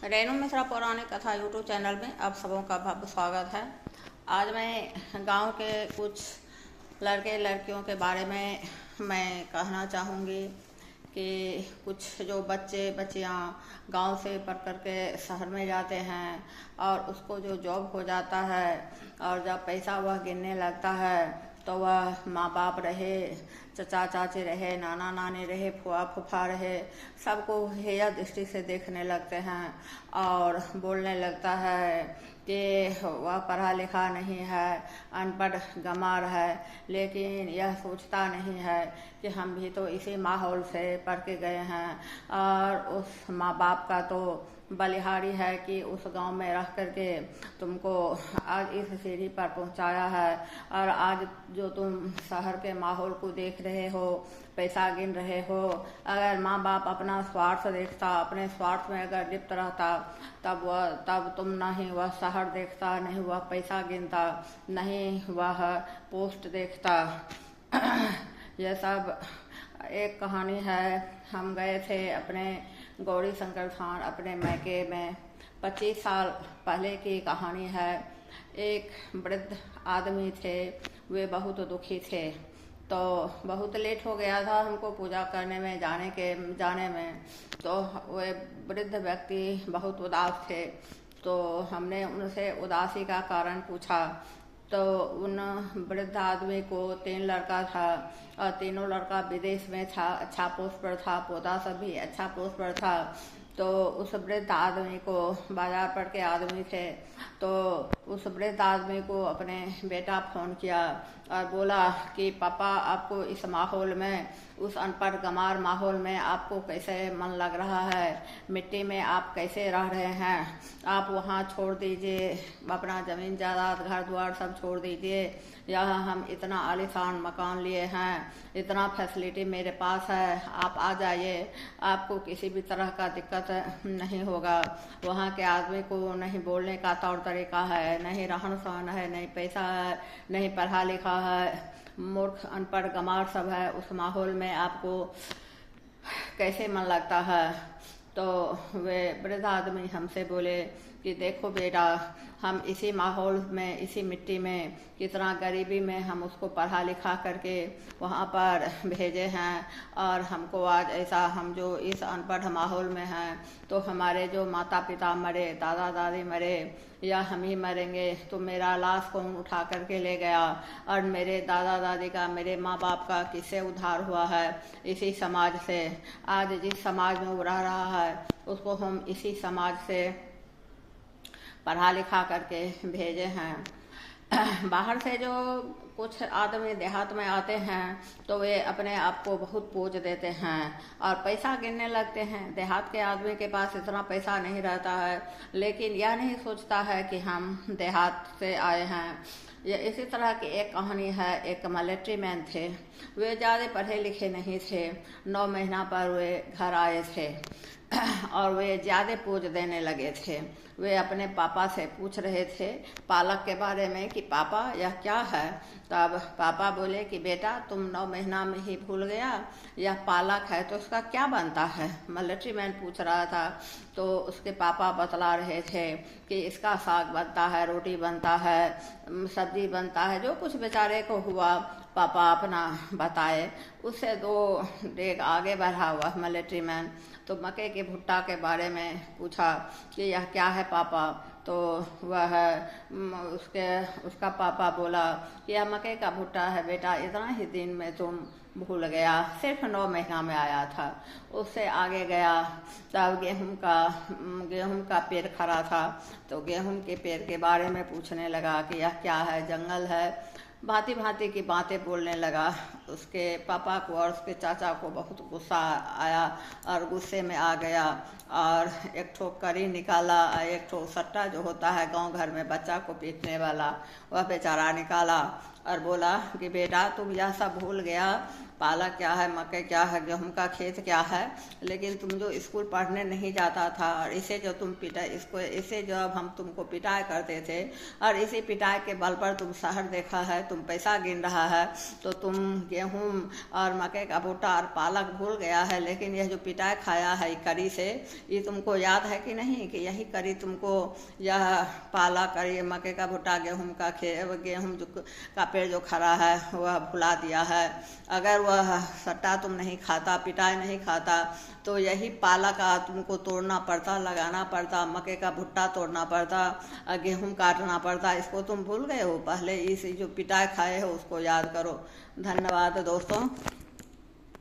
रेणु मिश्रा पौराणिक कथा YouTube channel में आप सबों का भव्य स्वागत है। आज मैं गांव के कुछ लड़के लड़कियों के बारे में मैं कहना चाहूँगी कि कुछ जो बच्चे बच्चियाँ गांव से पढ़ कर के शहर में जाते हैं और उसको जो जॉब हो जाता है और जब पैसा वह गिनने लगता है तो वह माँ बाप रहे, चचा चाची रहे, नाना नानी रहे, फुआ फूफा रहे, सबको हेय दृष्टि से देखने लगते हैं और बोलने लगता है कि वह पढ़ा लिखा नहीं है, अनपढ़ गंवार है। लेकिन यह सोचता नहीं है कि हम भी तो इसी माहौल से पढ़ के गए हैं और उस माँ बाप का तो बलिहारी है कि उस गांव में रह करके तुमको आज इस सीढ़ी पर पहुंचाया है और आज जो तुम शहर के माहौल को देख रहे हो, पैसा गिन रहे हो। अगर माँ बाप अपना स्वार्थ देखता, अपने स्वार्थ में अगर लिप्त रहता तब तुम नहीं वह शहर देखता, नहीं वह पैसा गिनता, नहीं वह पोस्ट देखता। यह सब एक कहानी है। हम गए थे अपने गौरी शंकर थान अपने मैके में, 25 साल पहले की कहानी है। एक वृद्ध आदमी थे, वे बहुत दुखी थे, तो बहुत लेट हो गया था हमको पूजा करने में जाने में। तो वे वृद्ध व्यक्ति बहुत उदास थे, तो हमने उनसे उदासी का कारण पूछा। तो उन वृद्ध आदमी को 3 लड़का था और तीनों लड़का विदेश में था, अच्छा पोस्ट पर था, पोता सब भी अच्छा पोस्ट पर था। तो उस वृद्ध आदमी को, बाजार पर के आदमी थे, तो उस वृद्ध आदमी को अपने बेटा फ़ोन किया और बोला कि पापा आपको इस माहौल में, उस अनपढ़ गंवार माहौल में आपको कैसे मन लग रहा है, मिट्टी में आप कैसे रह रहे हैं, आप वहाँ छोड़ दीजिए अपना ज़मीन जायदाद घर द्वार सब छोड़ दीजिए। यहाँ हम इतना आलीशान मकान लिए हैं, इतना फैसिलिटी मेरे पास है, आप आ जाइए, आपको किसी भी तरह का दिक्कत नहीं होगा। वहाँ के आदमी को नहीं बोलने का तौर तरीका है, नहीं रहन सहन है, नहीं पैसा है, नहीं पढ़ा लिखा है, मूर्ख अनपढ़ गंवार सब है। उस माहौल में आपको कैसे मन लगता है? तो वे वृद्ध आदमी हमसे बोले कि देखो बेटा, हम इसी माहौल में, इसी मिट्टी में, कितना गरीबी में हम उसको पढ़ा लिखा करके वहाँ पर भेजे हैं और हमको आज ऐसा, हम जो इस अनपढ़ माहौल में हैं, तो हमारे जो माता पिता मरे, दादा दादी मरे या हम ही मरेंगे, तो मेरा लाश कौन उठा करके ले गया और मेरे दादा दादी का, मेरे माँ बाप का किससे उद्धार हुआ है? इसी समाज से। आज जिस समाज में वो रह रहा है उसको हम इसी समाज से पढ़ा लिखा करके भेजे हैं। बाहर से जो कुछ आदमी देहात में आते हैं तो वे अपने आप को बहुत पोज देते हैं और पैसा गिनने लगते हैं। देहात के आदमी के पास इतना पैसा नहीं रहता है, लेकिन यह नहीं सोचता है कि हम देहात से आए हैं। ये इसी तरह की एक कहानी है। एक मिलिट्री मैन थे, वे ज़्यादा पढ़े लिखे नहीं थे, 9 महीना पर वे घर आए थे और वे ज़्यादा पोज देने लगे थे। वे अपने पापा से पूछ रहे थे पालक के बारे में कि पापा यह क्या है? तब पापा बोले कि बेटा तुम 9 महीना में ही भूल गया, यह पालक है तो उसका क्या बनता है? मिलिट्री मैन पूछ रहा था। तो उसके पापा बतला रहे थे कि इसका साग बनता है, रोटी बनता है, सब्जी बनता है, जो कुछ बेचारे को हुआ पापा अपना बताए। उससे 2 डेग आगे बढ़ा हुआ मिलिट्री मैन तो मक्के के भुट्टा के बारे में पूछा कि यह क्या है पापा? तो वह उसका पापा बोला कि यह मक्के का भुट्टा है बेटा, इतना ही दिन में तुम भूल गया, सिर्फ 9 महीना में आया था। उससे आगे गया तब गेहूं का पेड़ खड़ा था, तो गेहूं के पेड़ के बारे में पूछने लगा कि यह क्या है? जंगल है, भांति भांति की बातें बोलने लगा। उसके पापा को और उसके चाचा को बहुत गुस्सा आया और गुस्से में आ गया और एक ठो करी निकाला, एक ठो सट्टा जो होता है गांव घर में बच्चा को पीटने वाला, वह बेचारा निकाला और बोला कि बेटा तुम यह सब भूल गया, पालक क्या है, मक्के क्या है, गेहूं का खेत क्या है, लेकिन तुम जो स्कूल पढ़ने नहीं जाता था और इसे जब हम तुमको पिटाई करते थे और इसी पिटाई के बल पर तुम शहर देखा है, तुम पैसा गिन रहा है, तो तुम गेहूं और मक्के का भुट्टा और पालक भूल गया है, लेकिन यह जो पिटाई खाया है करी से, ये तुमको याद है कि नहीं कि यही करी तुमको, यह पालक करी मक्के का भुट्टा गेहूं जो का पेड़ जो खड़ा है वह भुला दिया है। अगर वह सट्टा तुम नहीं खाता, पिटाई नहीं खाता, तो यही पालक का तुमको तोड़ना पड़ता, लगाना पड़ता, मक्के का भुट्टा तोड़ना पड़ता, गेहूं काटना पड़ता। इसको तुम भूल गए हो। पहले इस जो पिटाई खाए हो उसको याद करो। धन्यवाद दोस्तों।